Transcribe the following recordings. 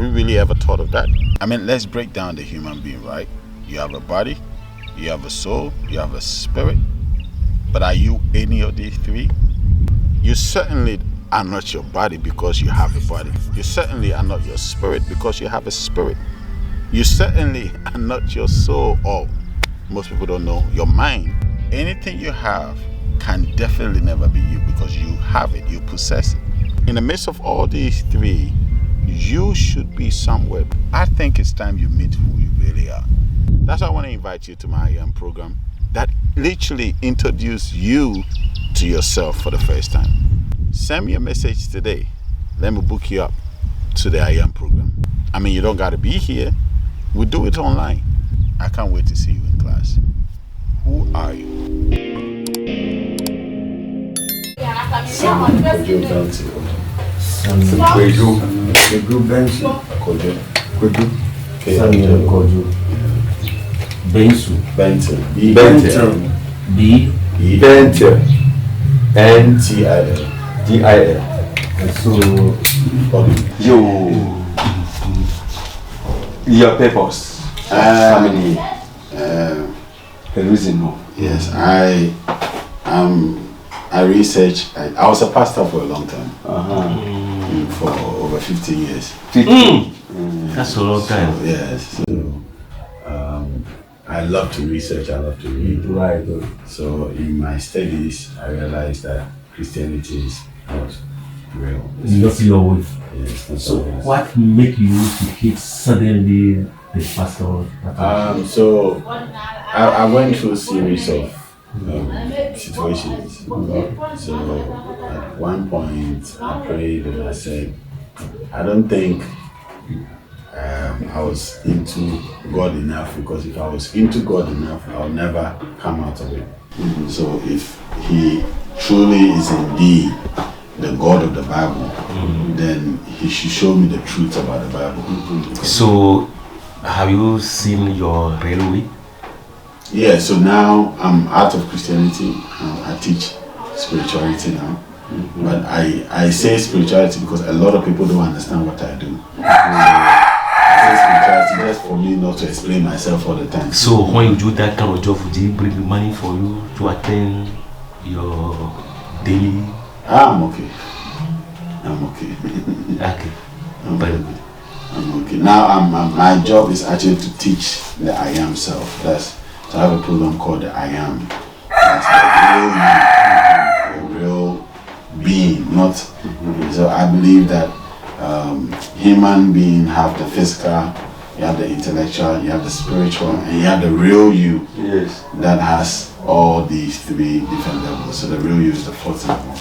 you really ever thought of that? I mean, let's break down the human being, right? You have a body, you have a soul, you have a spirit. But are you any of these three? You certainly are not your body because you have a body. You certainly are not your spirit because you have a spirit. You certainly are not your soul, or most people don't know, your mind. Anything you have can definitely never be you because you have it, you possess it. In the midst of all these three, you should be somewhere. I think it's time you meet who you really are. That's why I want to invite you to my I Am program that literally introduce you to yourself for the first time. Send me a message today. Let me book you up to the I Am program. I mean, you don't got to be here. We do it online. I can't wait to see you in class. Who are you? N-T-I-L. So, your purpose, family, the reason, no? Yes, I research. I was a pastor for a long time, for over 15 years. That's a long time. So, yes. So, I love to research. I love to read. Right. So in my studies, I realized that Christianity is not real. Not your way. Yes. So what make you to hit suddenly the pastor? So I went through a series of situations. So at one point I prayed and I said, I don't think I was into God enough, because if I was into God enough, I'll never come out of it. So if He truly is indeed the God of the Bible, then He should show me the truth about the Bible. So have you seen your real way? Yeah, so now I'm out of Christianity. I teach spirituality now. But I say spirituality because a lot of people don't understand what I do. I say spirituality just for me not to explain myself all the time. So when you do that kind of job, would it bring money for you to attend your daily? I'm okay. I'm okay. Okay. I'm very good. I'm okay. Now my job is actually to teach the I Am self. So I have a program called the I Am. That's the real being, not. So I believe that human being have the physical, you have the intellectual, you have the spiritual, and you have the real you. Yes. That has all these three different levels. So the real you is the fourth level.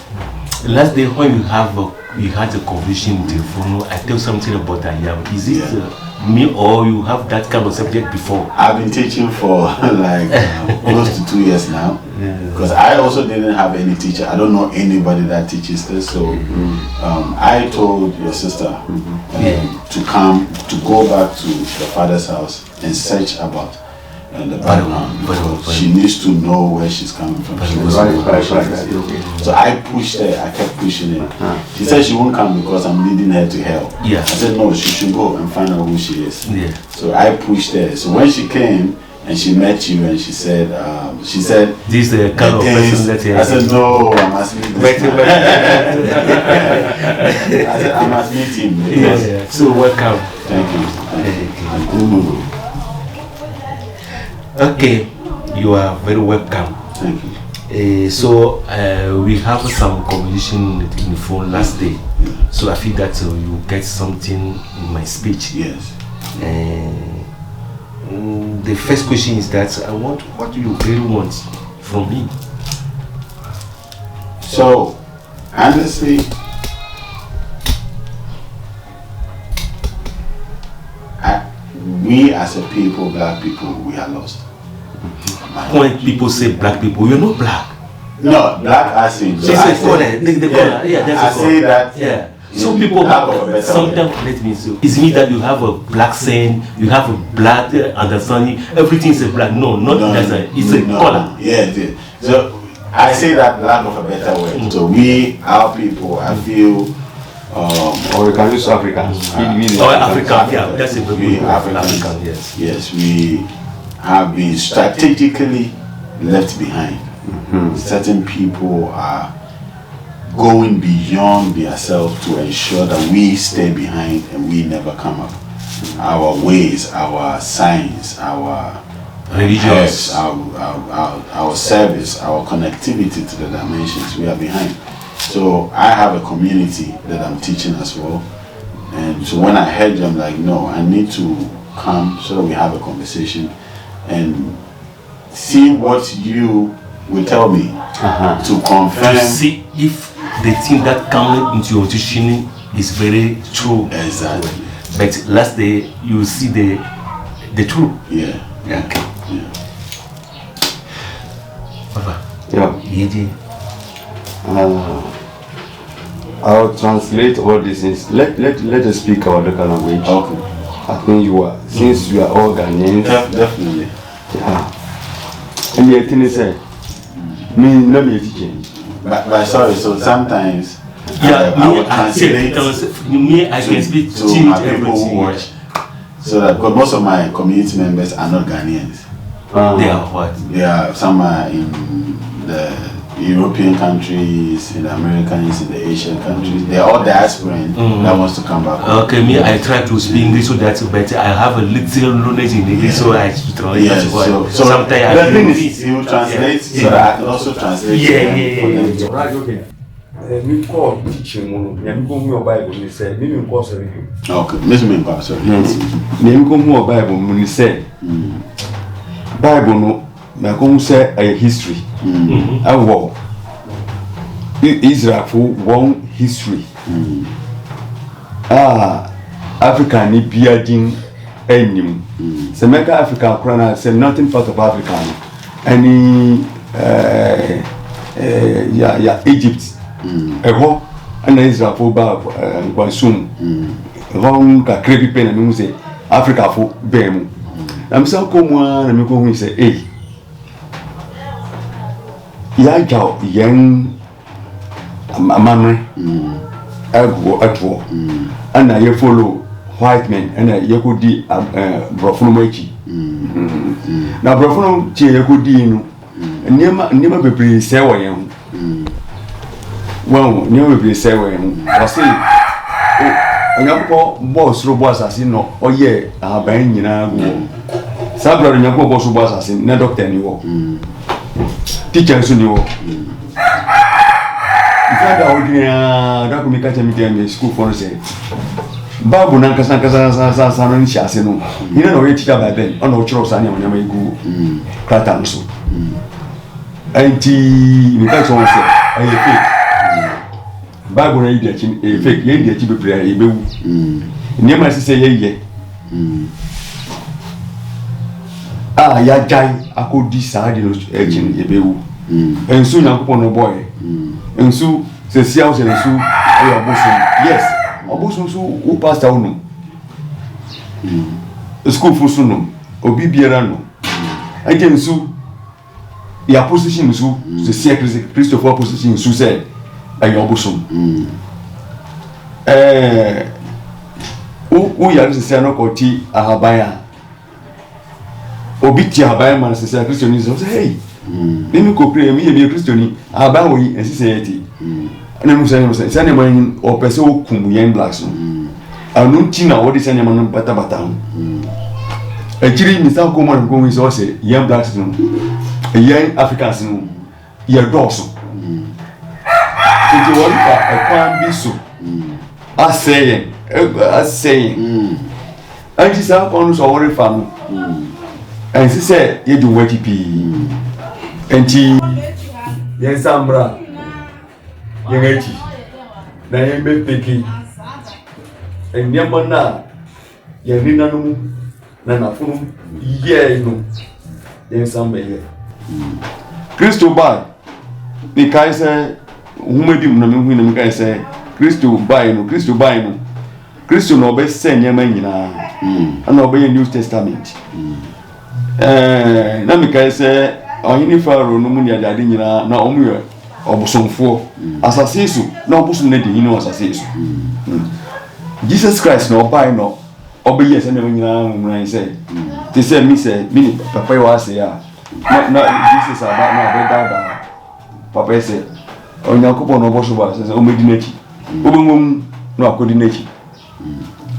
Last day when you had a conversation with your phone, I tell something about I Am. Is it me or you have that kind of subject before? I've been teaching for like close to 2 years now, because I also didn't have any teacher. I don't know anybody that teaches this. So I told your sister to go back to the father's house and search about the background. She needs to know where she's coming from. So I pushed her. I kept pushing her. She said she won't come because I'm leading her to hell. I said no, she should go and find out who she is. So I pushed her. So when she came and she met you and she said this kind of person that I said no, I must meet this man. I said I must meet him. So welcome. Thank you. Okay, you are very welcome. Thank you. So we have some conversation in the phone last day. So I feel that you get something in my speech. Yes. The first question is that I want, what do you really want from me? So honestly, we as a people, black people, we are lost. When people say black people, you're not black. No, black as in. So I say that. Yeah. Some people sometimes let me so. It's me that you have a black saying, you have a black understanding, everything is a black. No, it's a color. Yeah. So I say that lack of a better word. So we, our people, I feel Or you can use Africans. African, yeah, that's a very good African, yes. Yes, we have been strategically left behind. Certain people are going beyond themselves to ensure that we stay behind and we never come up. Our ways, our signs, our religious, our service, our connectivity to the dimensions, we are behind. So I have a community that I'm teaching as well. And so when I heard them, like, no, I need to come so that we have a conversation and see what you will tell me to confirm. To see if the thing that comes into your teaching is very true. Exactly. But last day you see the truth. Yeah. Okay. Yeah. Papa. Yeah. I'll translate all these things. Let us speak our local language. Okay. I think you are, since you are all Ghanaians. Definitely. Yeah. And the thing is, me not be teaching. But sorry, so sometimes I would translate I can speak to my people who watch. So that because most of my community members are not Ghanaians. They are what? They are some are in the European countries, in the Americans, in the Asian countries. They are all diasporan that wants to come back. Okay, me I try to speak English so that's better. I have a little knowledge in English, so I try. Yes, so sometimes the thing is, you translate so that I can also translate. Yeah. Right, okay. Me call teaching one. Me go more Bible. Me say me call sorry. Okay, Miss Mimpa, sorry. Me go more Bible. Me say Bible no. Me go say a history. A war. Israel for one history. Africa ni biadin enim. Se meka Africa krana say nothing part of Africa. Any Egypt. Eho ana Israel for ba kwansum. Ron ka krebi pen na me say Africa for bem. Na me say ko mu na me ko hu say ya jaw yen amamre ego atwo ana ye follow white men ana ye ko di brofono machi na brofono che ye ko di no niema bebre se wo yen wow niema bebre se wo yen o se onyapo boss ro boss asase no oye aban nyina go sabra onyapo boss ro boss asase na doctor ni wo teacher so ni wo ifada odina da ko mi ka chemi dem school for say babu nan kasa no ni chase no ina no ye teacher by then ona o chiro sa ni amanya mai gu krata no so anti mi ka so say aye fake babu na ide chi fake ye ide chi bebre ye bewu ni ma se ye ya jai akodi saadi no ejin yebewu ensu nyankopon no boy ensu se sia o se ensu ayo obosun yes obosun su u pastor no school fusu no obi biara no anje ensu ya position su se sia Christopher position su se ayo obosun u ya se sia no koti ahabaya obi ti aban man se say Christianism say hey me ko pray me be Christiani aban wo yi ensi say eti na mu say na man o pese o kum yen blacks no anu ti na wo di say na man bata no ejiri mi sa ko man ko wi say yen blacks no yen Africans no ye doso enti wo fa e kwan bi so asay anti sa ko no so wo fa no and she said you do what you and she yes ambra yengachi na yembe peki and yamana yenina no na funu ye no yes ambe Christo ba the kai say humedi mu na me hu na me kai say Christo ba no Christo no be send yama nyina ana obey New Testament na me kai say ohini faro no mu ni ade nyina na omuye obosomfo asase so na obosom na de hini asase so Jesus Christ no buy no obeye se na nyina nwuran se te se mi se mi papa yo ase ya na Jesus aba na be da papa se onyakopo no oboso ba se o medi nachi obengom no akodi nachi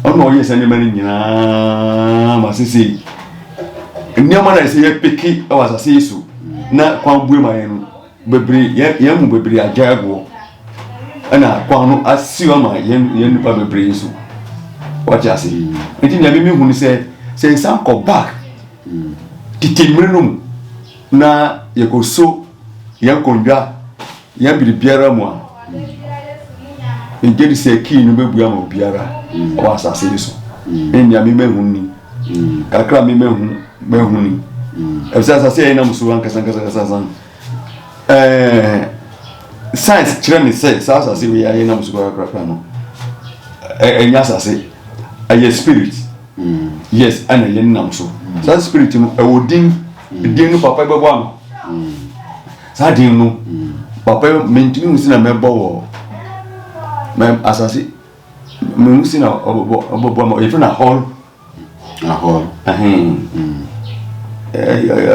ono oye se na mani nyina masese nneema na se ye peki o asase so na kwan bue ma yen bebre ye mu bebre ajago ana kwan no asiwa ma yen nipa bebre so what you say enti na me hu ni say sam ko back titimre no na ye ko so ye konwa ye biribiara mu a ngedi se ki no bebu ama obiara o asase so eni ami mehu ni kakra mi mehu ni ebisa asase ye na muso ankasa science kire me say asase we ye na muso kakra no enya asase a spirit yes ana ye nam so that spirit no e wodin din no papa bebo am sa din no papa mentimi musina mebo wo me asase me musina obobo am if na hall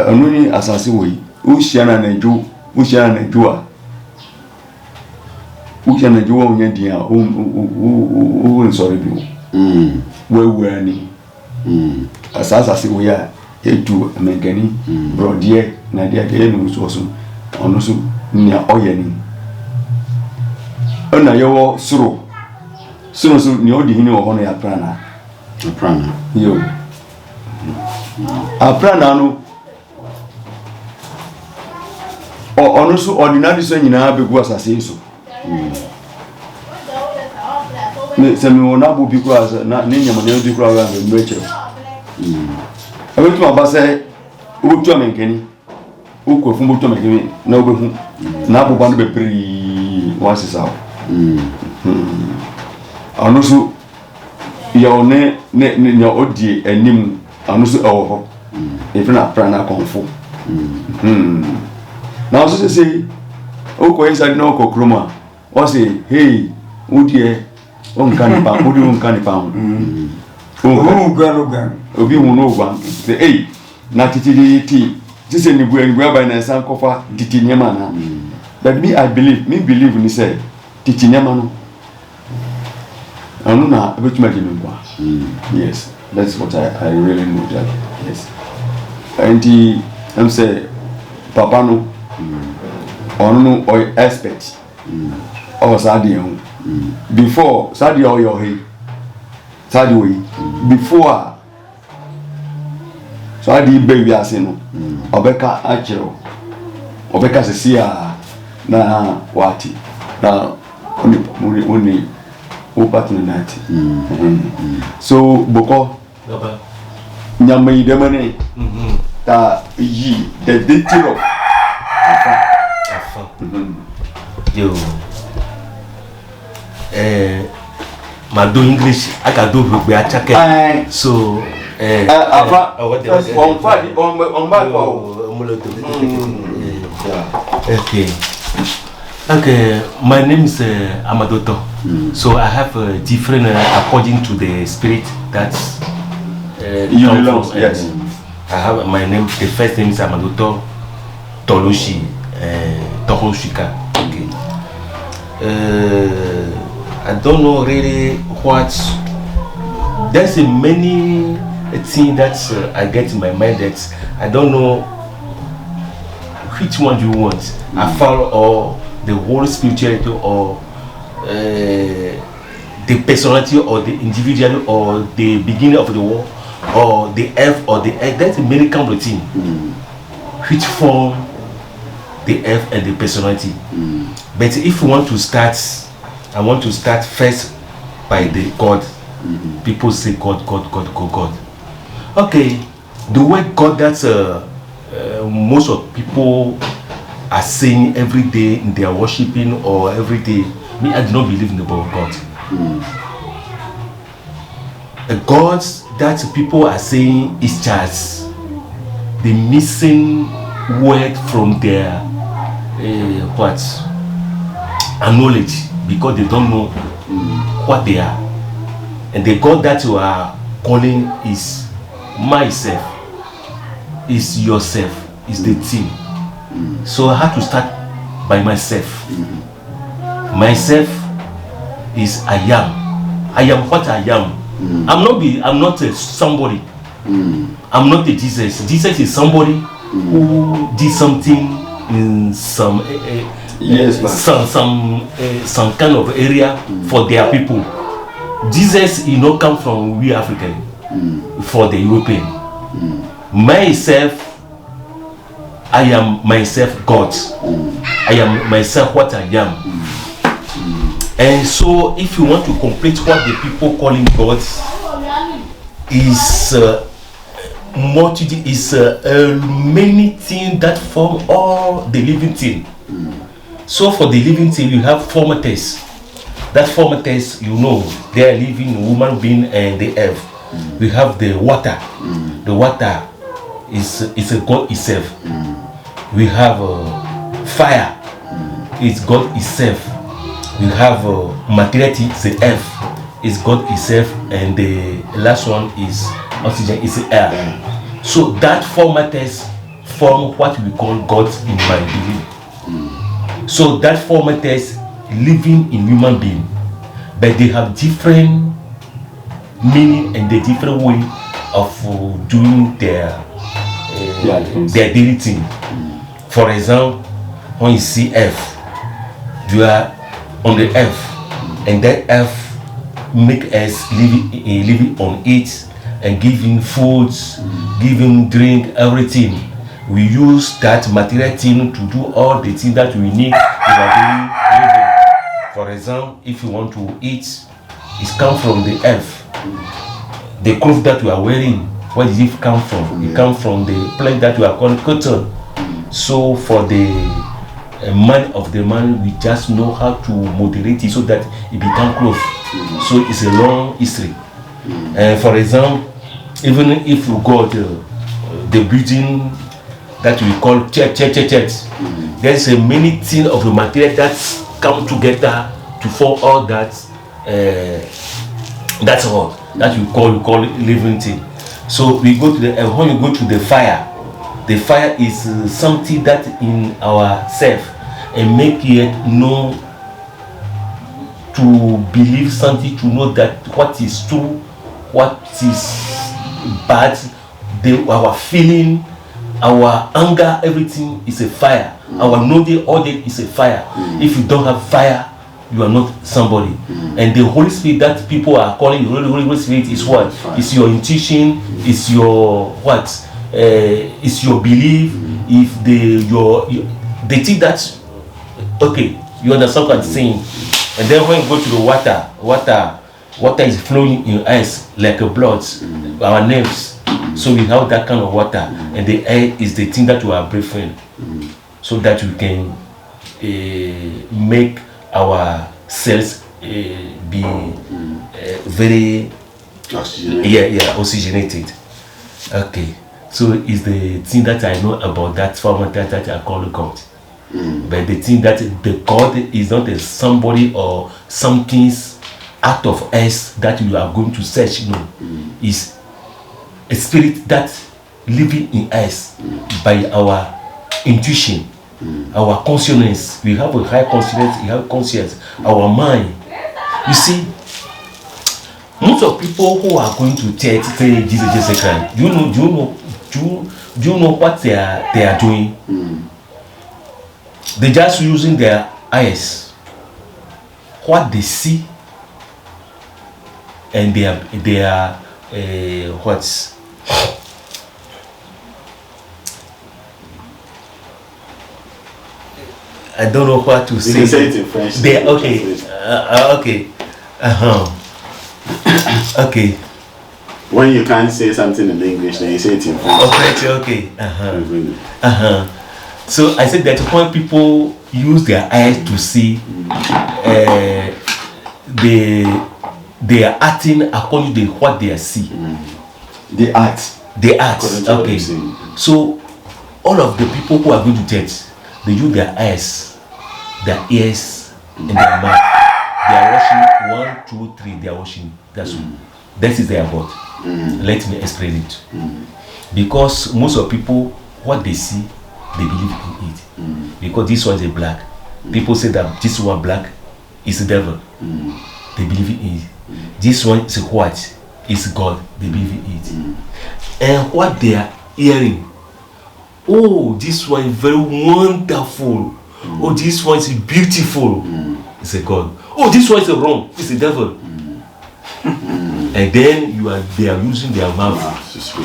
anuni asase wo yi o hia na najo a ukia na juwa unya dia o nsori bi wewe ni asasa si oya edu amengani brodie na dia ke no so ono so nia oye ni ona yewo suro so ni odi hini wo hono ya prana yo aprana no ono so ordinary so nyina begu asase so se mi wona bu bi kura na ni nyama ne bi kura ga me meche abetu abase obutu amenkeni ukwo fun butu amenkeni na obehu na abuba no bepri wasisa anusu ya one ne odie anim anusu ewo ho ifina prana konfo na oso se ukwo inside no kokroma o say hey udie onkani pa obi hu no gwa say hey na titi this ni bu ba na san kofa titi nyama na that me believe ni say titi nyama no anu na abetuma de me kwa yes that's what I really know that yes and I'm say papa no onu o expect o sadi before sadi o yo he sadi we before sadi baby asino obeka achiro obeka sesia na wati na oni o partner nati so boko nyama idemane ta yi the detail of yo ma do English I can do be achake so okay my name is Amadoto. So I have different according to the spirit that's you belong yes I have my name, the first name is Amadoto Toloshi Tohoshika. Okay. I don't know really what. There's many things that I get in my mind that I don't know which one you want. I follow or the whole spirituality or the personality or the individual or the beginning of the war or the F or the X. That's a many kind of thing. Which form the F and the personality. But if you want to start, I want to start first by the God. People say God. Okay, the word God that's most of people are saying every day in their worshiping or every day. Me, I do not believe in the word God. The gods that people are saying is just the missing word from their acknowledge because they don't know what they are. And the God that you are calling is myself, is yourself, is the team. So I have to start by myself. Myself is I am. I am what I am. I'm not somebody. I'm not a Jesus. Jesus is somebody who did something in some some kind of area for their people. Jesus, come from we African for the European. Myself, I am myself God. I am myself what I am. And so if you want to complete what the people calling God is many things that form all the living thing. So for the living thing you have formaters. That formaters, they are living human being and the earth. We have the water. The water is a God itself. We have fire. It's God itself. We have materiality, the earth is God itself, and the last one is oxygen, is the air. So that formaters form what we call God in my belief. So that formaters living in human being, but they have different meaning and the different way of doing their daily thing. For example, when you see earth, you are on the earth, and that earth make us living on it and giving foods, giving drink, everything. We use that material thing to do all the things that we need in our daily living. For example, if you want to eat, it comes from the earth. The clothes that you are wearing, where did it come from? It comes from the plant that we are calling cotton. So for the man of the man, we just know how to moderate it so that it becomes clothes. So it's a long history. For example, even if you got the building that we call church, there's a many things of the material that come together to form all that. That's all that we call living thing. So we go to when you go to the fire is something that in ourself and make it know to believe something, to know that what is true, what is bad, our feeling, our anger, everything is a fire. Our knowledge, all that is a fire. If you don't have fire, you are not somebody. And the Holy Spirit that people are calling the Holy Spirit is what? It's your intuition, it's your what? It's your belief. If they think that, okay, you understand what I'm saying. And then when you go to the water is flowing in us like a blood, our nerves. So we have that kind of water, and the air is the thing that we are breathing, so that we can make our cells be very oxygenated. Okay, so it's the thing that I know about that format that I call God. But the thing that the God is not a somebody or something out of us that you are going to search. Is a spirit that living in us by our intuition, our consciousness. We have a high consciousness, we have conscience, our mind. You see, most of people who are going to church say Jesus Christ. Do you know what they are doing? They just using their eyes, what they see, and they are what's I don't know what to say. You can say it in French. Okay. Okay. When you can't say something in English, then you say it in French. Okay. So I said that when people use their eyes to see, they are acting according to what they see. The art. Okay. So all of the people who are going to church, they use their eyes, their ears, in their mind. They are washing 1, 2, 3. They are washing. That is their God. Let me explain it. Because most of people, what they see, they believe in it. Because this one is a black. People say that this one black is the devil. They believe in it. This one is white, is God. They believe in it. And what they are hearing, oh, this one is very wonderful. Oh, this one is beautiful. It's a God. Oh, this one is wrong. It's the devil. And then they are using their mouth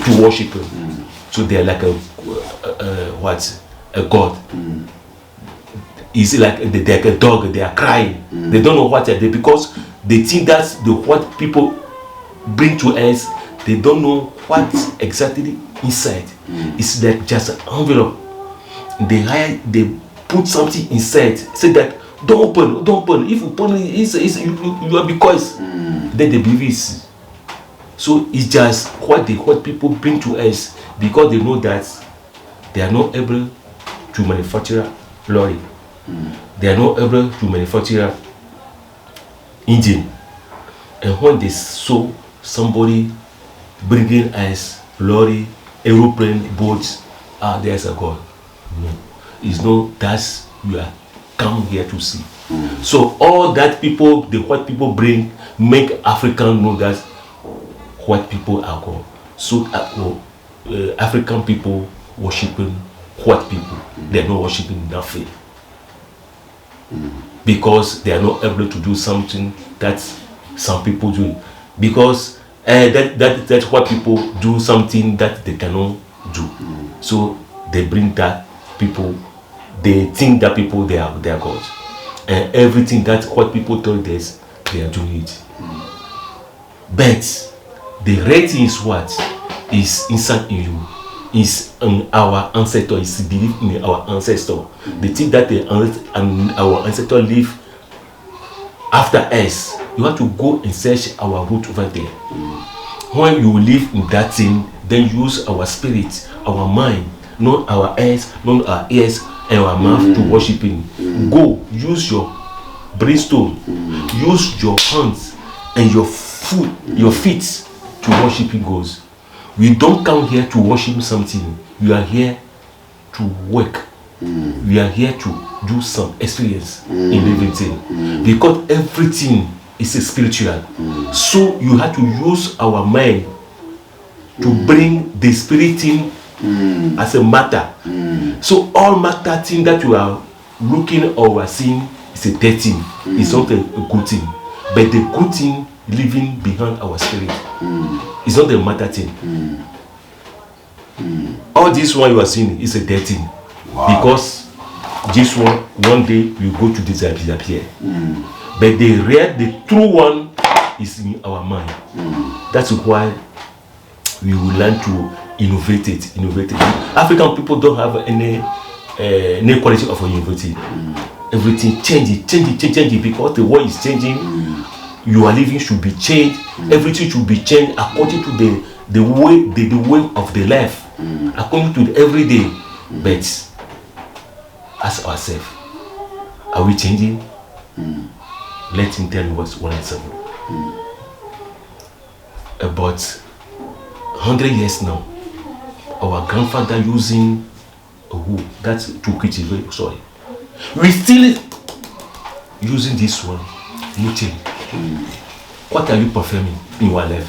to worship him. So they are like a God. It's like they're like a dog. They are crying. They don't know what they are because they think that's what people bring to us. They don't know what exactly inside. It's like just an envelope. They put something inside. Say that don't open. If you open it, you are because then they believe it. So it's just what people bring to us because they know that they are not able to manufacture lorry. They are not able to manufacture engine. And when they saw somebody bringing us lorry, aeroplane, boats, there's a God. No, it's no. That's you are come here to see. So all that people, the white people bring, make African know that white people are God. So African people worshiping white people. They are not worshiping nothing. Because they are not able to do something that some people do. Because that's what people do something that they cannot do. So they bring that people, they think that people they are gods. And everything that what people told us, they are doing it. But the rating is what is inside in you. Is in our ancestor, is belief in our ancestor. They think that our ancestor live after us. You have to go and search our root over there. When you live in that thing, then use our spirit, our mind, not our eyes, not our ears, and our mouth to worship him. Go, use your brainstorm, use your hands and your foot, your feet to worship him goes. We don't come here to worship something. We are here to work. We are here to do some experience in everything. Because everything is a spiritual. So you have to use our mind to bring the spirit in as a matter. So all matter thing that you are looking or are seeing is a dead thing. It's not a good thing. But the good thing living behind our spirit. It's not a matter thing. All this one you are seeing is a dead thing. Because this one day you go to disappear. But the true one is in our mind. That's why we will learn to innovate it. African people don't have any quality of innovating. Everything change because the world is changing. You are living should be changed. Everything should be changed according to the way of the life, according to the everyday. But ask ourselves, are we changing? Let him tell you what's 1 and 7. About 100 years now, our grandfather using a wood, that's too critical, sorry. We still using this one, no change. What are you performing in your life?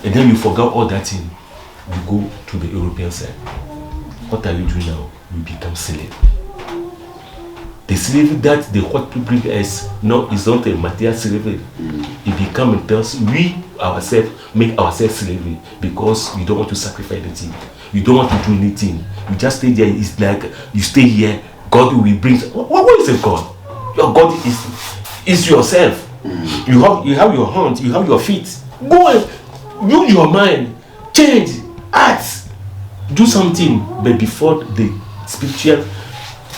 And then you forget all that thing. You go to the European side. What are you doing now? You become slave. The slavery that the white people bring us now is not a material slavery. It becomes we ourselves make ourselves slavery because you don't want to sacrifice anything. You don't want to do anything. You just stay there. It's like you stay here. God will bring. What is a God? Your God is yourself. You have your hands, you have your feet. Go and use your mind, change, act, do something. But before the spiritual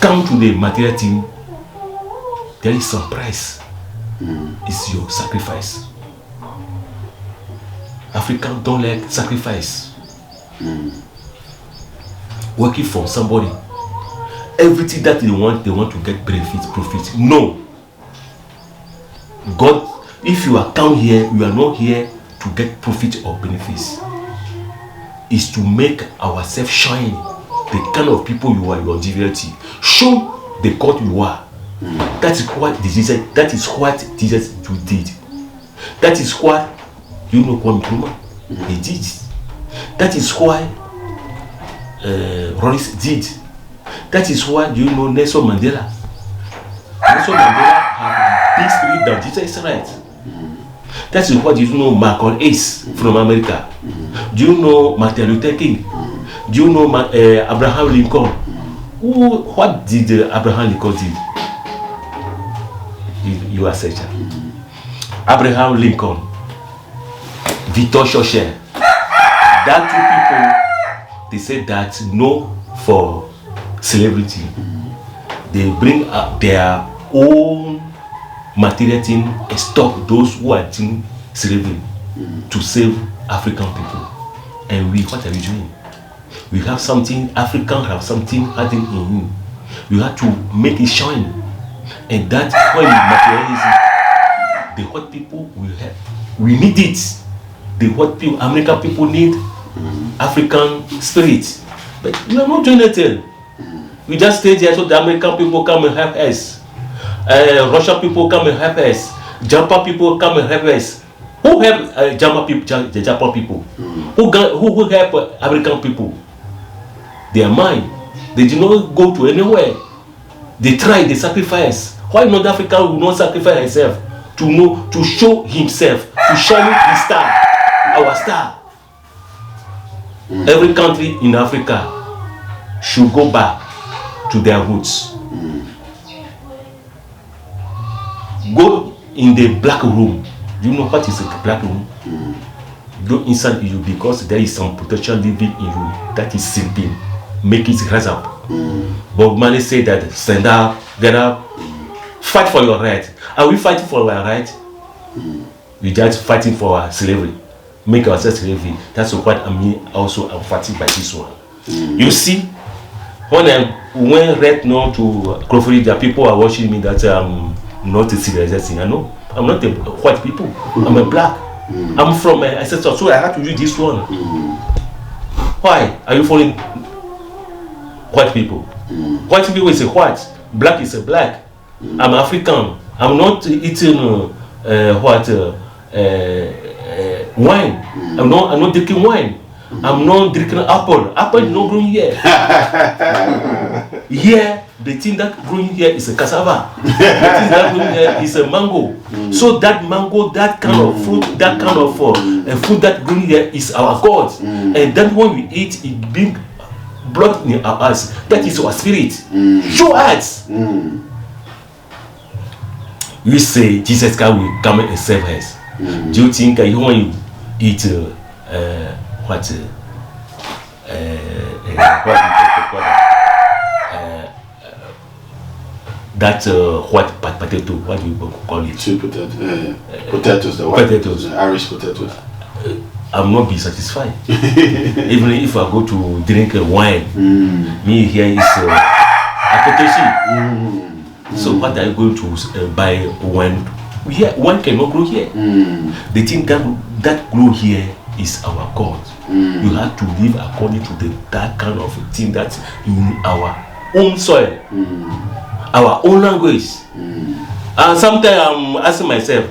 come to the material thing, there is some price. It's your sacrifice. Africans don't like sacrifice. Working for somebody. Everything that they want to get benefit, profit. No. God, if you are come here, you are not here to get profit or benefits. Is to make ourselves shine. The kind of people you are, your divinity. Show the God you are. That is what Jesus. That is what Jesus did. That is what you know Kwame Nkrumah he did. That is why Rollins did. That is why you know Nelson Mandela. Nelson Mandela had big spirit that Jesus is right. That is what you know Malcolm X from America. Do you know Martin Luther King? Do you know Abraham Lincoln? What did Abraham Lincoln do? You are searcher. Abraham Lincoln, Victor Churchill. That two people, they said that no for celebrity. They bring up their own material thing and stop those who are doing slavery to save African people. And we, what are we doing? We have something, African have something hidden in him. We have to make it shine. And that's when materialism, the white people will have. We need it. The white people, American people need African spirit. But we are not doing anything. We just stay there so the American people come and help us. Russian people come and help us. Japan people come and help us. Who help Japan people? The Japan people. Who help American people? They are mine. They did not go to anywhere. They tried. They sacrifice. Why not Africa will not sacrifice himself to know, to show himself, to shine his star, our star? Every country in Africa should go back to their roots. Go in the black room. You know what is a black room? Go inside you because there is some potential living in you that is sleeping. Make it rise up. Bob Marley said that stand up, get up, fight for your right. Are we fighting for our right? We just fighting for our slavery. Make ourselves slavery. That's what I mean. Also, I'm fighting by this one. You see, when I went right now to Crawford, the people are watching me that not a civilization. I know I'm not a white people. I'm a black. I'm from ancestor, so I have to use this one. Why are you following white people? White people is a white, black is a black. I'm African. I'm not eating wine. I'm not drinking wine. I'm not drinking apple. Apple is not growing here. Here, the thing that growing here is a cassava. The thing that growing here is a mango. So that mango, that kind of fruit, that kind of food that growing here is our God. And then when we eat, it being blood in our eyes. That is our spirit. Show us. We say Jesus Christ will come and save us. Do you think when you eat that white potato, what do you call it? Sweet potato, Potatoes, the white potatoes, Irish potatoes. I'm not be satisfied. Even if I go to drink wine, me here is application. So what are you going to buy wine? Here, wine cannot grow here. The thing that grow here is our God. You have to live according to that kind of thing that's in our own soil, our own language. And sometimes I'm asking myself,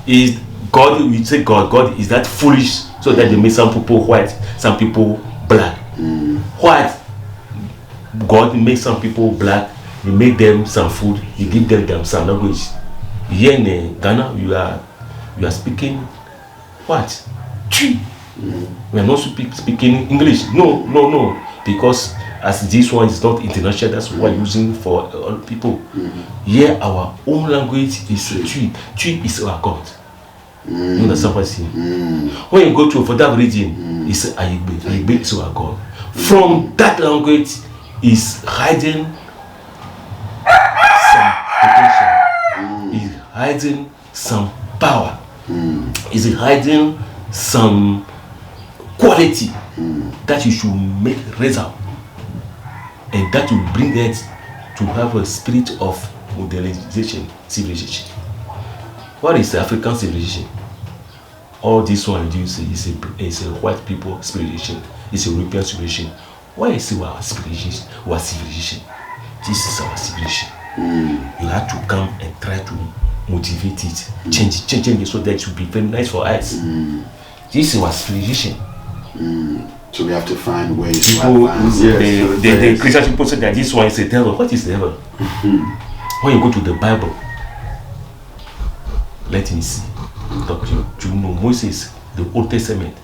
is God, we say God is that foolish so that they make some people white, some people black? White, God makes some people black, you make them some food, you give them some language. Here in Ghana, you are speaking what? We are not speaking English. No. Because as this one is not international, that's what we're using for all people. Here, our own language is Twi. Twi is our God. You understand what I'm saying? When you go to for that region, it's Ayigbe. Ayigbe is our God. From that language is hiding some potential. Is hiding some power. Is hiding some quality that you should make raise up, and that will bring it to have a spirit of modernization, civilization. What is the African civilization? All this one you say is a white people civilization. It's a European civilization. Why is it our civilization? Our civilization. This is our civilization. You have to come and try to motivate it, change it so that it will be very nice for us. This is our civilization. So we have to find ways people, to advance. the Christian people say that this one is a devil. What is the devil? When you go to the Bible, let me see. Do you know Moses, the Old Testament?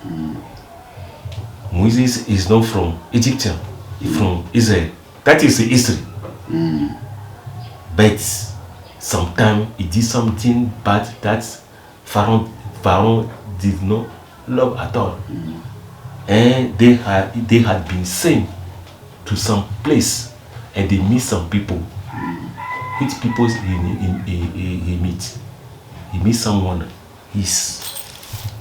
Moses is not from Egyptian, he's from Israel. That is the history. But sometimes he did something bad that Pharaoh did not love at all. And they had been sent to some place and they meet some people. Which people he meet? He meets someone. He's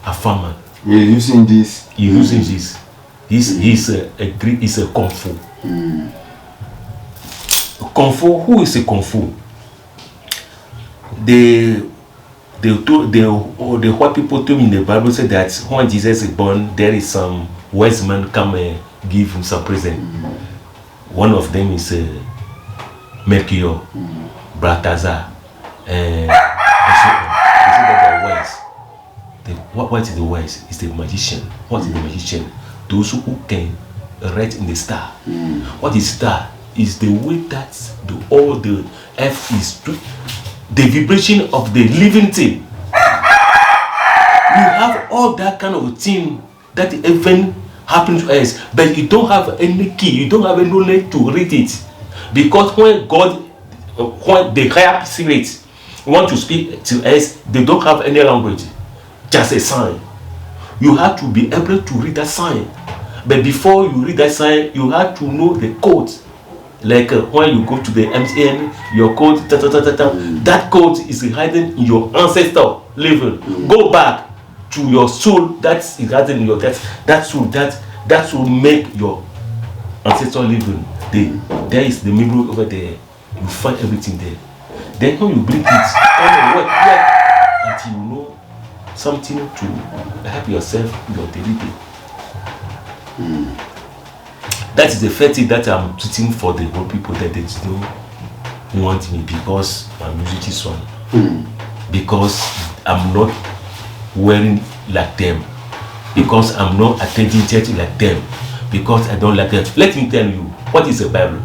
a farmer. You're using this. He's using this. He's a kung fu. Kung fu. Who is a kung fu? The white people told me in the Bible said that when Jesus is born, there is some wise man come and give him some present. One of them is Mercury, Balthazar, and they say that they are wise. What is the wise? It's the magician. What is the magician? Those who can write in the star. What is star? Is the way that all the earth is the vibration of the living thing. You have all that kind of thing that even happens to us, but you don't have any key, you don't have any knowledge to read it. Because when the higher spirit want to speak to us, they don't have any language, just a sign. You have to be able to read that sign. But before you read that sign, you have to know the code. Like when you go to the MTN, your code, that code is hidden in your ancestor level. Go back to your soul that is hidden in your that soul make your ancestor level. There is the memory over there. You find everything there. Then when you bring it on your work, until you know something to help yourself in your daily day. That is the first thing that I'm treating for the whole people, that they don't want me because my music is one. Because I'm not wearing like them. Because I'm not attending church like them. Because I don't like them. Let me tell you, what is the Bible?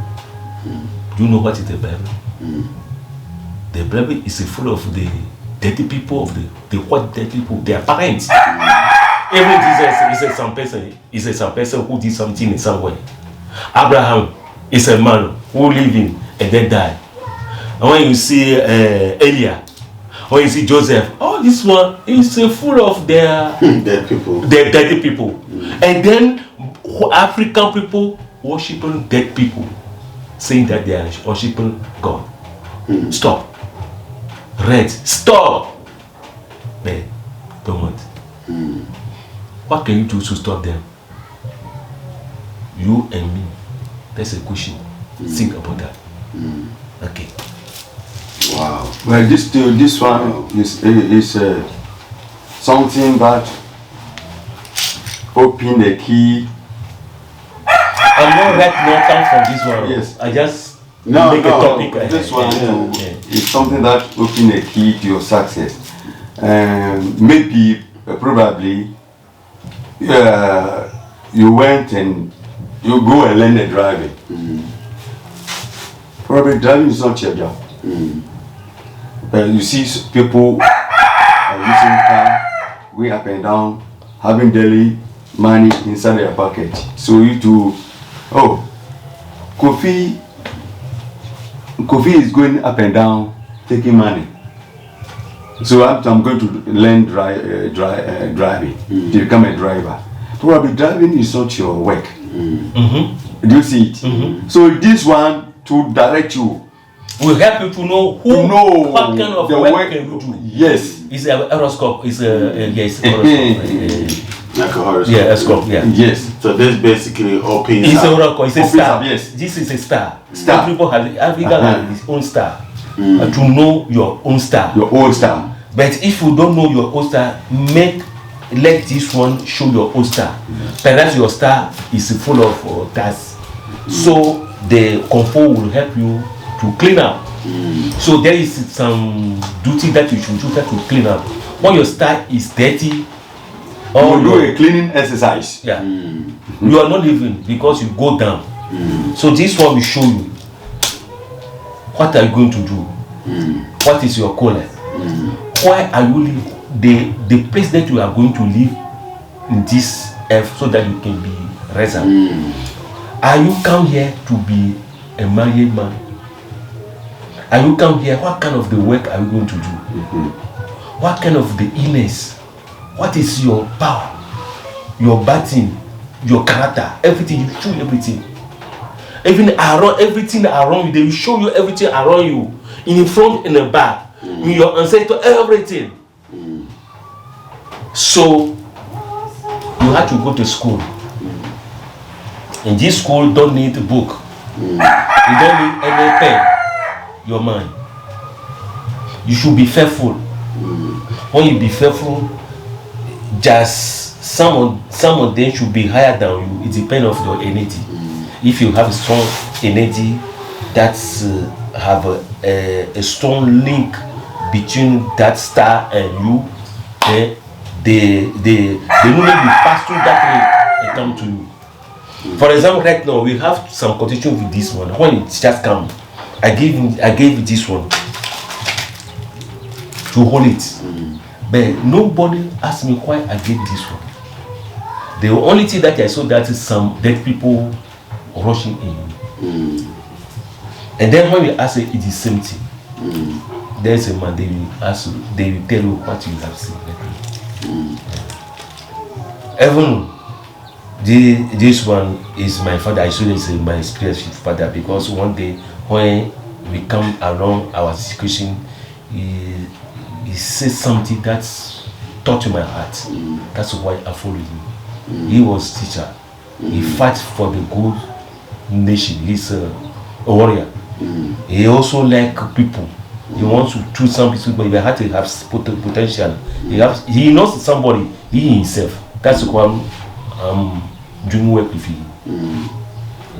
Do you know what is the Bible? The Bible is full of the dirty people, of the what dirty people, their parents. Even Jesus is some person who did something in some way. Abraham is a man who lived in and then died. And when you see Elia, when you see Joseph, oh, this one is full of their dead people. Their dead people. And then African people worshiping dead people, saying that they are worshiping God. Stop. Red. Stop. Man, don't want. What can you do to stop them? You and me. That's a question. Think about that. Okay. Wow. Well, this one is something that open the key. I'm not right now come from this one. Yes. I just make a topic. This one is something that open the key to your success. Maybe, probably, you went and you go and learn the driving. Probably driving is not your job. You see people using car, going up and down, having daily money inside their pocket. So you do, Kofi is going up and down, taking money. So I'm going to learn driving to become a driver. Probably driving is not your work. Do you see it? So this one to direct you will help you to know what kind of work can you do. Yes. It's a horoscope. It's a horoscope. Like a horoscope. Yeah, horoscope. Yeah. Yes. So this basically opens. It's a horoscope. It's a star. Yes. This is a star. Star. People have Africa has its own star. To know your own star. Your own star. But if you don't know your own star, let this one show your own star. Perhaps your star is full of dust. So the compo will help you to clean up. So there is some duty that you should do that to clean up. When your star is dirty, or you do a cleaning exercise. Yeah. You are not living because you go down. So this one will show you what are you going to do. What is your color? Why are you living the place that you are going to live in this earth so that you can be reserved? Are you come here to be a married man? Are you come here? What kind of the work are you going to do? What kind of the illness? What is your power? Your batting, your character, everything, you show everything. Even around everything around you, they will show you everything around you. In front, in the back. In your ancestor, everything. So you have to go to school. And this school don't need a book. You don't need any pen. Your mind. You should be faithful. When you be faithful, just some of them should be higher than you. It depends on your energy. If you have a strong energy, that's have a strong link between that star and you, the moment you pass through that link and come to you. For example, right now we have some condition with this one. When it just come, I gave you this one to hold it. But nobody asked me why I gave this one. The only thing that I saw that is some dead people rushing in. And then when you ask it, it is the same thing. There's a man, they will tell you what you have seen. Even this one is my father. I should say my spiritual father, because one day when we come along our situation, he said something that's touched my heart. That's why I followed him. He was teacher. He fight for the good nation. He's a warrior. He also like people. He wants to choose some people, but he had to have potential. He knows somebody. He himself. That's why I'm doing work with him.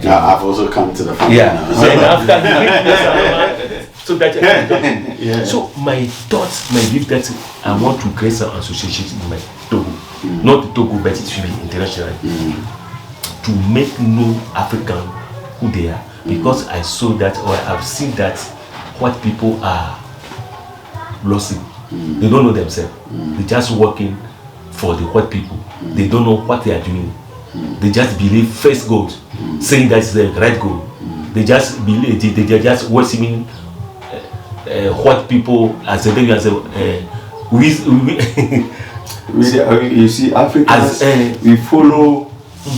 Yeah, I've also come to the family now. Then after so that so my thoughts, my gift that I want to create some association in my Togo, not Togo, but it should be international, to make known African who they are, because I saw that, or I've seen that white people are lost. They don't know themselves. They're just working for the white people. They don't know what they are doing. They just believe first God, saying that's the right God. They just believe, they are just worshiping white people as a you see, Africans, we follow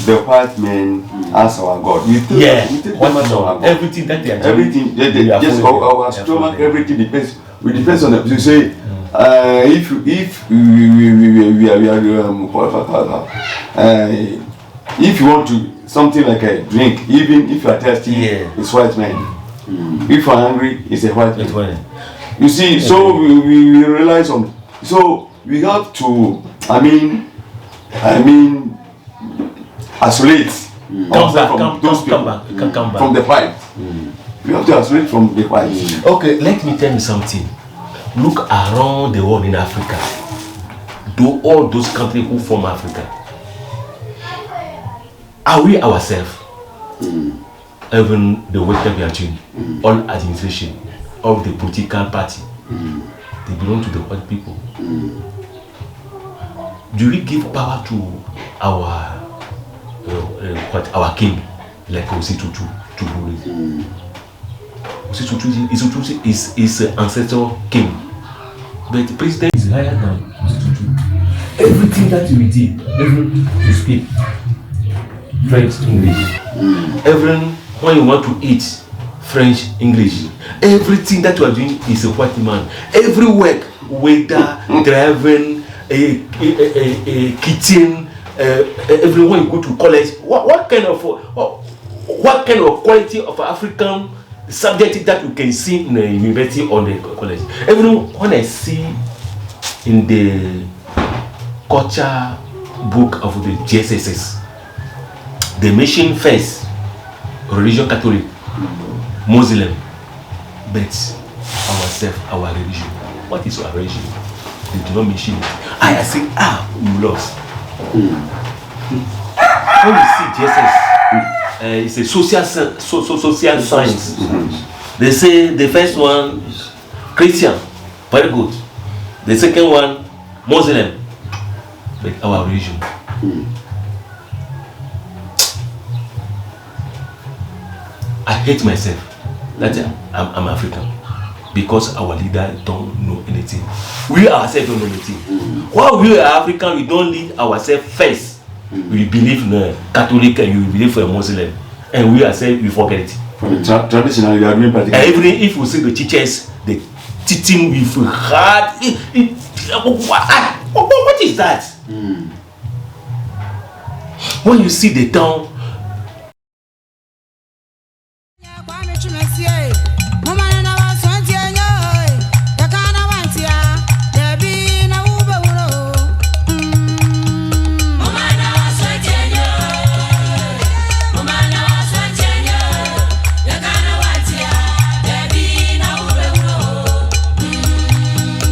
the white men as our God. We take them as our God. Everything that they are doing, everything, just our stomach, everything depends. We depends on them. You say, if you want to something like a drink, even if you are thirsty, it's white man. If you are hungry, it's a white man. You see, so we realize on. So we have to, I mean, isolate from those people, from the white. We have to isolate from the white. Okay, let me tell you something. Look around the world in Africa. Do all those countries who form Africa, are we ourselves? Even the work that we are doing, all administration of the political party, they belong to the white people. Do we give power to our king, like Ositutu, to rule? Ositutu is an ancestral king, but the president is higher than Ositutu. Everything that we did, we speak French, English. When you want to eat, French, English. Everything that you are doing is a white man. Every work, waiter, driving, a kitchen, everyone you go to college. What kind of quality of African subject that you can see in the university or the college? Everyone, when I see in the culture book of the GSSS, they mention first religion Catholic, Muslim, but ourselves, our religion. What is our religion? They do not mention it. I say, you lost. When you see GSS, it's a social science. They say the first one Christian, very good. The second one Muslim, but our religion. I hate myself that I'm African because our leader don't know anything. We ourselves don't know anything. While we are African, we don't lead ourselves first. We believe in a Catholic and you believe for a Muslim, and we ourselves we forget it. Traditionally, we are doing practical. Even if we see the teachers, the teaching with heart. What is that? When you see the town